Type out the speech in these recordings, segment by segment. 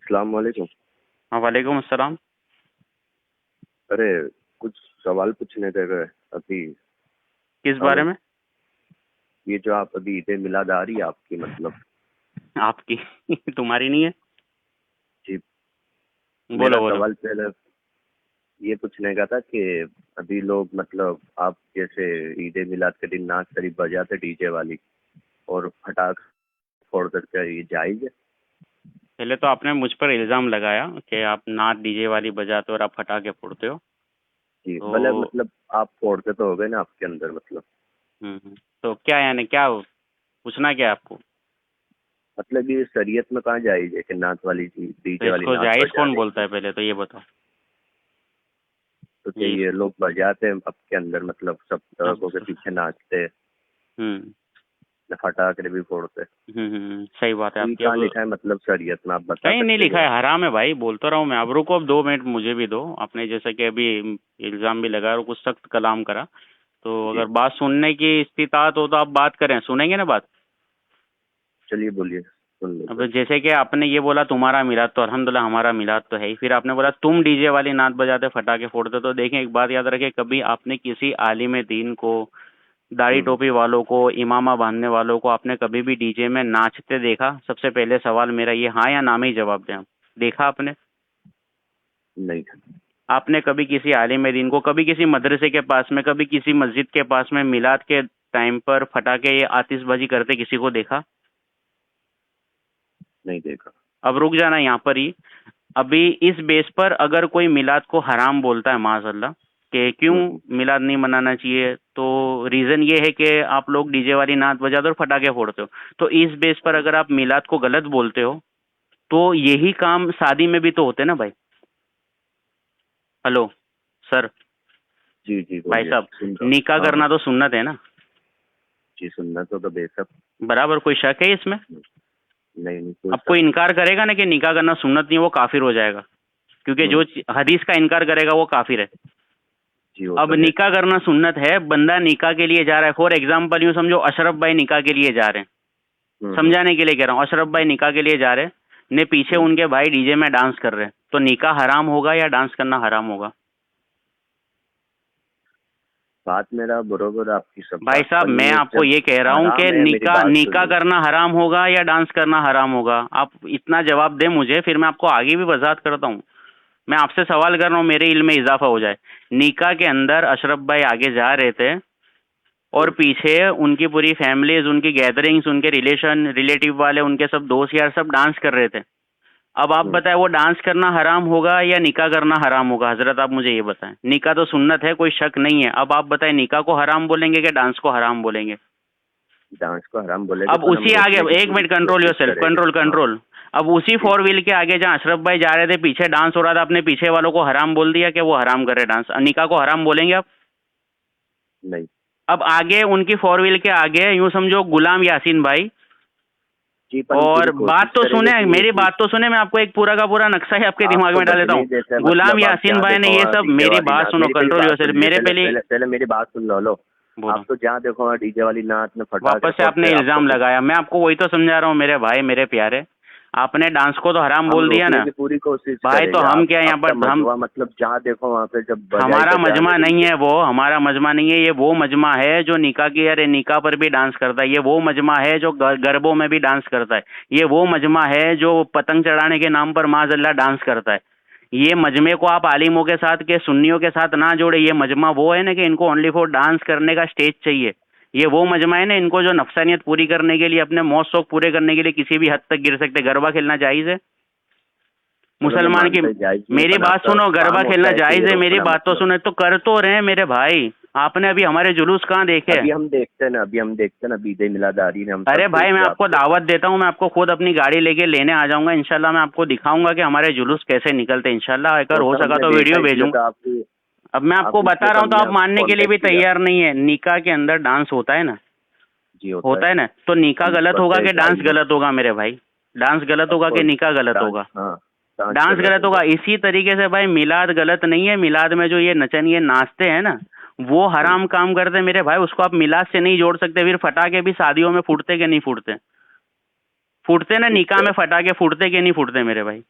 अस्सलाम वालेकुम। हाँ, वालेकुम अस्सलाम। अरे कुछ सवाल पूछने थे अभी। किस बारे हेलो। में? ये जो आप अभी ईद ए मिलाद आ रही है आपकी मतलब। आपकी तुम्हारी नहीं है? जी। बोलो मेरा बोलो। सवाल पहले ये पूछने का था कि अभी लोग मतलब आप जैसे ईद ए मिलाद के दिन नाच शरीफ बजाते डीजे वाली और फटाक फोड़ करके, ये जायज़ है? पहले तो आपने मुझ पर इल्ज़ाम लगाया कि आप नाच डीजे वाली बजाते हो और आप फटाके फोड़ते हो। जी भले तो मतलब आप फोड़ते तो हो गए ना आपके अंदर मतलब। तो क्या यानी क्या पूछना क्या है आपको? मतलब ये शरीयत में कहाँ जायज़ है कि नाच वाली चीज तो डीजे वाली इसको नाच जायज़ कौन बजाने बोलता की? है, पहले तो ये बताओ। तो ये ये लोग बजाते हैं आपके अंदर मतलब सब अब ट्रकों के पीछे नाचते हैं, हम्म फटाकड़े भी फोड़ते हैं। सही बात है तो ये आपकी। कहाँ अब लिखा है मतलब शरीयत में, आप बता कहीं नहीं सकते हैं लिखा जरा? है, हराम है भाई, बोलता रहा हूँ मैं। अब रुको, अब 2 मिनट मुझे भी दो। आपने जैसा कि अभी इल्ज़ाम भी लगाया और कुछ सख्त कलाम करा, तो जी अगर बात सुनने की इस्तिताअत हो तो आप बात करें, सुनेंगे ना बात? चलिए बोलिए, सुन लेते अब हैं। जैसे कि आपने ये बोला तुम्हारा मिलाद, तो अल्हम्दुलिल्लाह हमारा मिलाद तो है ही। फिर आपने बोला तुम डीजे वाली नाच बजाते फटाके फोड़ते। तो देखें, एक बात याद रखें, कभी आपने किसी आलिम दीन को, दाढ़ी हम्म, टोपी वालों को, इमामा बांधने वालों को आपने कभी भी डीजे में नाचते देखा? सबसे पहले सवाल मेरा ये, हाँ या ना में ही जवाब दें आप। देखा आपने? नहीं। आपने कभी किसी आलिम दीन को, कभी किसी मदरसे के पास में, कभी किसी मस्जिद के पास में मिलाद के टाइम पर फटाके या आतिशबाजी करते किसी को देखा? नहीं देखा। अब रुक जाना यहाँ पर ही। अभी इस बेस पर अगर कोई मिलाद को हराम बोलता है माज़अल्लाह, कि क्यों हम्म, मिलाद नहीं मनाना चाहिए, तो रीज़न ये है कि आप लोग डीजे वाली नाच बजाते हो और फटाके फोड़ते हो। तो इस बेस पर अगर आप मिलाद को गलत बोलते हो, तो यही काम शादी में भी तो होते ना भाई। Hello sir. जी जी भाई बोलिए, साहब, सुन रहा हूँ। निकाह हाँ हाँ, करना तो सुन्नत है ना? जी सुनना तो बेशक। बराबर, कोई शक है इसमें? नहीं नहीं, कोई अब शक कोई नहीं। इनकार करेगा ना कि निकाह करना सुन्नत नहीं, वो काफिर हो जाएगा। क्योंकि जो हम्म, हदीस का इनकार करेगा वो काफिर है। जी वो अब तो है। निकाह करना सुन्नत है, बंदा निकाह के लिए जा रहा है। फॉर एग्जाम्पल यूं समझो, अशरफ भाई निकाह के लिए जा रहे हैं। हम्म, समझाने के लिए कह रहा हूँ, अशरफ भाई निकाह के लिए जा रहे हैं, ने पीछे हम्म। उनके भाई डीजे में डांस कर रहे हैं, तो निकाह हराम होगा या डांस करना हराम होगा? बात मेरा बरोबर आपकी सब भाई बात, साहब, पर मैं ये आपको जब ये कह रहा हूँ कि हराम है, मेरी निकाह बात निकाह सुनिए। करना हराम होगा या डांस करना हराम होगा? आप इतना जवाब दें मुझे, फिर मैं आपको आगे भी वजाहत करता हूँ। मैं आपसे सवाल कर रहा हूँ, मेरे इल्म में इजाफा हो जाए। निकाह के अंदर अशरफ भाई आगे जा रहे थे और हम्म, पीछे उनकी पूरी फैमिलीज, उनकी गैदरिंग्स, उनके रिलेटिव वाले, उनके सब दोस्त यार सब डांस कर रहे थे। अब आप हम्म। बताएं, वो डांस करना हराम होगा या निकाह करना हराम होगा? हजरत आप मुझे ये बताएं। निकाह तो सुन्नत है, कोई शक नहीं है। अब आप बताएं, निकाह को हराम बोलेंगे कि डांस को हराम बोलेंगे? डांस को हराम बोलेगे अब तो हम उसी आगे, रोकने की एक पूरी मिनट, कंट्रोल कोशिश योरसेल्फ, करेंगे। कंट्रोल हाँ कंट्रोल। अब उसी जी। 4 व्हील के आगे जहाँ अशरफ भाई जा रहे थे, पीछे डांस हो रहा था, आपने पीछे वालों को हराम बोल दिया कि वो हराम कर रहे डांस। निकाह को हराम बोलेंगे आप? नहीं। अब आगे उनकी 4 व्हील के आगे यूं समझो गुलाम यासीन भाई, जी पर हम और पूरी बात कोशिश तो करेंगे सुने, कि ये मेरी चीज बात तो सुने, मैं आपको एक पूरा का पूरा नक्शा ही आपके आप दिमाग तो में डाल देता बदले हूँ। ही देते हैं गुलाम मतलब। आप यासीन जहाँ भाई ने देखो ये वहाँ सब, डीजे मेरी वाली बात नाच, सुनो, मेरी पहली कंट्रोल बात योरसेल्फ, सुन लीजिए, मेरे पहले पहले। पहले पहले मेरी बात सुन लो। बोलो। आप तो जहाँ देखो वहाँ डीजे वाली नाच में फटाके वापस से आपने फोड़ते हैं, आप तो इल्जाम फिर लगाया, मैं आपको वही तो समझा रहा हूँ मेरे भाई, मेरे प्यारे। आपने डांस को तो हराम हम बोल दिया रोकने ना की पूरी कोशिश भाई, तो करेंगे। हम आप क्या यहाँ आपका पर हम, मजवा मतलब जहाँ देखो वहाँ पे जब बजाई हमारा बजा मजमा रहे नहीं डीजे। है वो, हमारा मजमा नहीं है ये। वो मजमा है जो निकाह की, अरे निकाह पर भी डांस करता है। ये वो मजमा है जो गरबों में भी डांस करता है। ये वो मजमा है जो पतंग चढ़ाने के नाम पर माज़अल्लाह डांस करता है। ये मजमे को आप आलिमों के साथ के सुन्नियों के साथ ना जोड़े। ये मजमा वो है ना कि इनको ओनली फॉर डांस करने का स्टेज चाहिए। ये वो मजमा है ना, इनको जो नफसानियत पूरी करने के लिए, अपने मौज शौक पूरे करने के लिए किसी भी हद तक गिर सकते। गरबा खेलना जायज़ है चलो मैं मुसलमान की? मानता जायज नहीं है, मेरी पर बात आपका सुनो, गरबा काम होता खेलना है कि ये जायज है, मेरी रोकना बात तो मतलब। सुनो। तो कर तो रहे हैं मेरे भाई। आपने अभी हमारे जुलूस कहाँ देखे? अभी हम देखते हैं ना, अभी हम देखते हैं ना, ईद ए मिलादारी ने हम सब अरे भाई, देख मैं रहे हैं आपको आपके। दावत देता हूँ, मैं आपको खुद अपनी गाड़ी लेके लेने आ जाऊंगा इंशाल्लाह। मैं आपको दिखाऊंगा कि हमारे जुलूस कैसे निकलते हैं इंशाल्लाह। अगर वो हो सर सका हमने तो देखा वीडियो इसलिए भेजूंगा। तो आपकी अब मैं आपको आप बता इसलिए रहा तो हूँ, तो हमने आप आपको मानने के लिए कांटेक्ट भी किया। तैयार नहीं है। निकाह के अंदर डांस होता है ना? जी होता है। होता है ना? तो निकाह हम इस गलत पर होगा से कि डांस जायज नहीं। गलत होगा मेरे भाई? डांस गलत होगा कि ऑफकोर्स। निकाह गलत डांस, होगा? हाँ। डांस डांस गलत गलत होगा। होगा। इसी तरीके से भाई, मिलाद गलत नहीं है। मिलाद में जो ये नचन, ये नाचते हैं ना, वो हम्म, हराम काम करते हैं मेरे भाई। उसको आप मिलाद से नहीं जोड़ सकते। फिर फटाके भी शादियों में फूटते कि नहीं फूटते? फूटते ना? ठीक निकाह है। में फटाके फूटते कि नहीं फूटते मेरे भाई?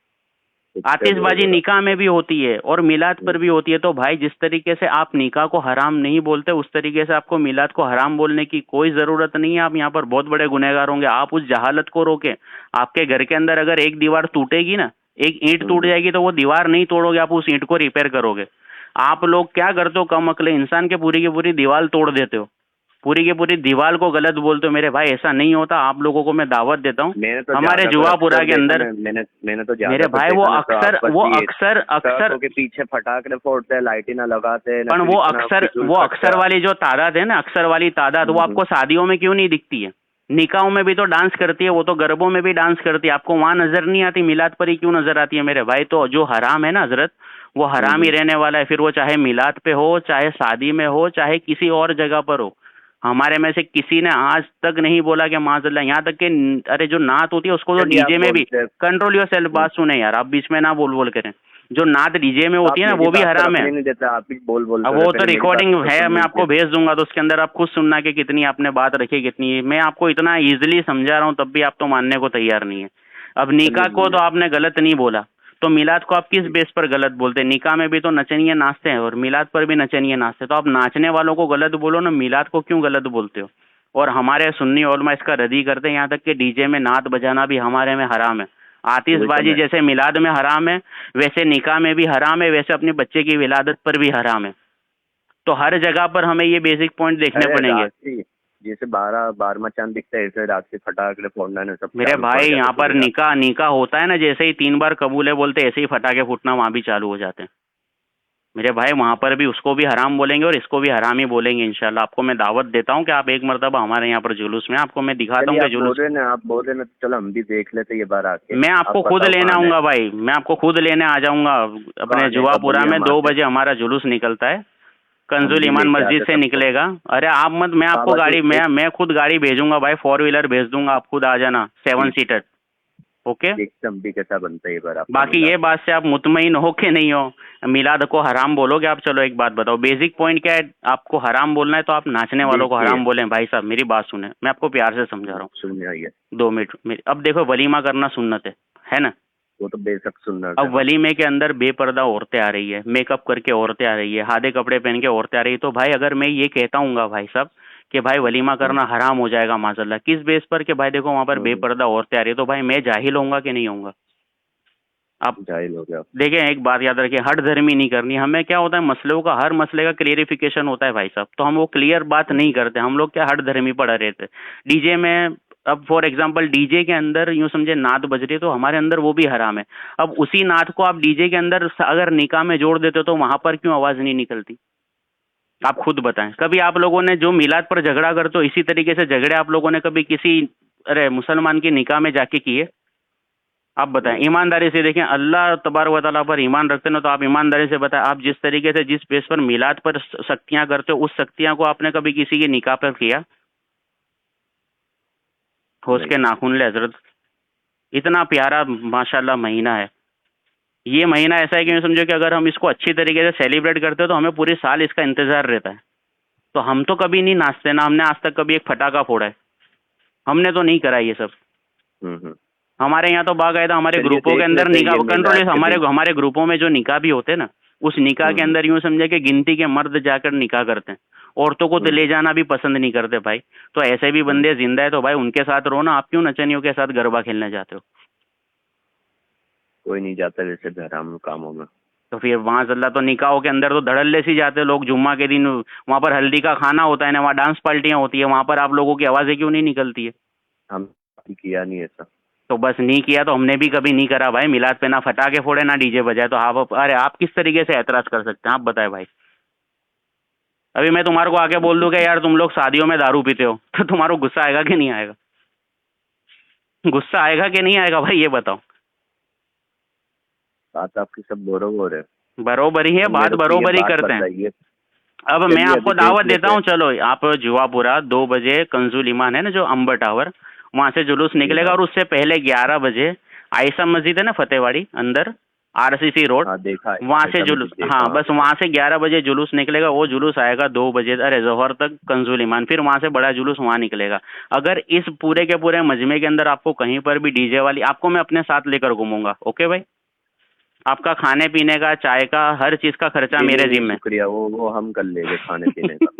आतिशबाजी निकाह में भी होती है और मिलाद पर भी होती है। तो भाई जिस तरीके से आप निकाह को हराम नहीं बोलते, उस तरीके से आपको मिलाद को हराम बोलने की कोई जरूरत नहीं है। आप यहाँ पर बहुत बड़े गुनहगार होंगे। आप उस जहालत को रोके। आपके घर के अंदर अगर एक दीवार टूटेगी ना, एक ईंट टूट जाएगी, तो वो दीवार नहीं तोड़ोगे, आप उस ईंट को रिपेयर करोगे। आप लोग क्या करते हो, कम अकले इंसान के पूरी की पूरी दीवार तोड़ देते हो, पूरी की पूरी दीवार को गलत बोलते हो। मेरे भाई ऐसा नहीं होता। आप लोगों को मैं दावत देता हूँ, तो हमारे जुआपुरा के अंदर मैंने तो मेरे भाई वो अक्सर के पीछे फटाकड़े फोड़ते हैं, लाइटें ना लगाते हैं, पर वो अक्सर वाली जो तादाद है ना, अक्सर वाली तादाद, वो आपको शादियों में क्यों नहीं दिखती है? निकाहों में भी तो डांस करती है, वो तो गरबों में भी डांस करती है, आपको वहां नजर नहीं आती, मिलाद पर ही क्यों नजर आती है? मेरे भाई तो जो हराम है ना हजरत, वो हराम ही रहने वाला है। फिर वो चाहे मिलाद पे हो, चाहे शादी में हो, चाहे किसी और जगह पर हो। हमारे में से किसी ने आज तक नहीं बोला कि माज़अल्लाह, यहाँ तक कि अरे जो नात होती है उसको तो डीजे में भी, कंट्रोल योर सेल्फ, बात सुने यार, आप बीच में ना बोल करें। जो नात डीजे में होती है ना, वो भी हराम है। नहीं देता, आप ही बोल अब वो तो रिकॉर्डिंग है, मैं आपको भेज दूंगा, तो उसके अंदर आप खुद सुनना कि कितनी आपने बात रखी, कितनी। मैं आपको इतना इजीली समझा रहा हूँ, तब भी आप तो मानने को तैयार नहीं है। अब निकाह को तो आपने गलत नहीं बोला, तो मिलाद को आप किस बेस पर गलत बोलते हैं? निकाह में भी तो नचनिए नाचते हैं और मिलाद पर भी नचनिए नाचते हैं, तो आप नाचने वालों को गलत बोलो ना, मिलाद को क्यों गलत बोलते हो? और हमारे सुन्नी उलमा इसका रद्दी करते हैं, यहाँ तक कि डीजे में नात बजाना भी हमारे में हराम है। आतिशबाजी जैसे मिलाद में हराम है, वैसे निकाह में भी हराम है, वैसे अपने बच्चे की विलादत पर भी हराम है। तो हर जगह पर हमें ये बेसिक पॉइंट देखने पड़ेंगे। जैसे 12वां चांद दिखता है, ऐसे रात के फटाके फोड़ना है सब। मेरे भाई यहाँ पर निकाह होता है ना, जैसे ही 3 बार कबूले बोलते ऐसे ही फटाके फूटना वहाँ भी चालू हो जाते हैं। मेरे भाई वहाँ पर भी उसको भी हराम बोलेंगे और इसको भी हराम ही बोलेंगे इंशाल्लाह। आपको मैं दावत देता हूँ कि आप एक मरतबा हमारे यहाँ पर जुलूस में, आपको मैं दिखाता हूँ कि जुलूस। आप बोल रहे ना, चलो हम भी देख लेते ये बार आके। मैं आपको खुद लेने आऊंगा भाई, मैं आपको खुद लेने आ जाऊंगा। अपने जुआपुरा में 2 बजे हमारा जुलूस निकलता है, कंजुल ईमान मस्जिद से निकलेगा। अरे आप मत, मैं आपको गाड़ी, मैं खुद गाड़ी भेजूंगा भाई, 4 व्हीलर भेज दूंगा, आप खुद आ जाना, 7 सीटर। ओके, एकदम भी कैसा बनता है बार। बाकी ये बात से आप मुतमईन हो कि नहीं हो, मिलाद को हराम बोलोगे आप? चलो एक बात बताओ, बेसिक पॉइंट क्या है? आपको हराम बोलना है तो आप नाचने वालों को हराम बोलें। भाई साहब मेरी बात सुने, मैं आपको प्यार से समझा रहा हूँ, सुनिए 2 मिनट। अब देखो, वलीमा करना सुन्नत है ना, वो तो बेशक सुन्नत। अब वलीमे के अंदर बेपर्दा औरतें आ रही है, मेकअप करके औरतें आ रही है, हादे कपड़े पहन के औरतें आ रही है, तो भाई अगर मैं ये कहता हूँ भाई साहब कि भाई वलीमा करना हराम हो जाएगा माज़अल्लाह, किस बेस पर? कि भाई देखो वहाँ पर बेपर्दा औरतें आ रही है, तो भाई मैं जाहिल होऊंगा कि नहीं होऊंगा? आप जाहिल हो गया। देखिए एक बात याद रखिए, हट धर्मी नहीं करनी हमें। क्या होता है, मसलों का, हर मसले का क्लियरिफिकेशन होता है भाई साहब, तो हम वो क्लियर बात नहीं करते। हम लोग क्या हट धर्मी पड़ा रहते डीजे में। अब फॉर एग्जांपल डीजे के अंदर यूं समझे नात बज रही है, तो हमारे अंदर वो भी हराम है। अब उसी नात को आप डीजे के अंदर अगर निकाह में जोड़ देते हो, तो वहां पर क्यों आवाज नहीं निकलती? आप खुद बताएं। कभी आप लोगों ने जो मिलाद पर झगड़ा करते हो, इसी तरीके से झगड़े आप लोगों ने कभी किसी अरे मुसलमान की निकाह में जाके किए? आप बताएं ईमानदारी से। देखें, अल्लाह तबारक व तआला पर ईमान रखते ना, तो आप ईमानदारी से बताएं, आप जिस तरीके से, जिस बेस पर मिलाद पर सख्तियां करते हो, उस सख्तियां को आपने कभी किसी की निकाह पर किया? होश के नाखून ले हजरत। इतना प्यारा माशाल्लाह महीना है। ये महीना ऐसा है कि मैं समझो कि अगर हम इसको अच्छी तरीके से सेलिब्रेट करते हो, तो हमें पूरे साल इसका इंतजार रहता है। तो हम तो कभी नहीं नाचते ना, हमने आज तक कभी एक फटाका फोड़ा है, हमने तो नहीं करा ये सब। हमारे यहाँ तो बाकायदा हमारे ग्रुपों के अंदर निकाह कंट्रोल, हमारे ग्रुपों में जो निकाह भी होते हैं ना, उस निकाह के अंदर यूं समझे कि गिनती के मर्द जाकर निकाह करते हैं, औरतों को तो ले जाना भी पसंद नहीं करते भाई। तो ऐसे भी बंदे जिंदा है, तो भाई उनके साथ रहो ना। आप क्यों नचनियों के साथ गरबा खेलने जाते हो? कोई नहीं जाता वैसे हराम कामों में। तो फिर वहाँ अल्लाह, तो निकाहों के अंदर तो धड़ल्ले से जाते लोग। जुम्मा के दिन वहाँ पर हल्दी का खाना होता है ना, वहाँ डांस पार्टियां होती है, वहाँ पर आप लोगों की आवाजें क्यों नहीं निकलती है? हम किया नहीं ऐसा। तो बस नहीं किया, तो हमने भी कभी नहीं करा भाई। मिलाद पे ना फटाके फोड़े ना डीजे बजाए, तो आप अरे आप किस तरीके से एतराज कर सकते हैं? आप बताएं भाई। अभी मैं तुम्हारे को आके बोल दूं कि यार तुम लोग शादियों में दारू पीते हो, तो तुम्हारा गुस्सा आएगा कि नहीं आएगा? गुस्सा आएगा कि नहीं आएगा भाई, ये बताओ। बात आपकी सब बरोबर है, बरोबरी है, बात बरोबरी करते हैं। अब मैं आपको दावत देता हूँ, चलो आप जुआपुरा 2 बजे कंजुल ईमान है ना, जो अंबर टावर, वहां से जुलूस निकलेगा। और उससे पहले 11 बजे आयशा मस्जिद है ना फतेहवाड़ी अंदर, RCC रोड, वहां से जुलूस, हाँ बस वहां से 11 बजे जुलूस निकलेगा। वो जुलूस आएगा 2 बजे अरे जोहर तक कंजुल ईमान, फिर वहां से बड़ा जुलूस वहां निकलेगा। अगर इस पूरे के पूरे मजमे के अंदर आपको कहीं पर भी डीजे वाली, आपको मैं अपने साथ लेकर घूमूंगा। ओके भाई, आपका खाने पीने का, चाय का, हर चीज का खर्चा नहीं मेरे नहीं जिम्मे। शुक्रिया, वो हम कर लेंगे खाने पीने का।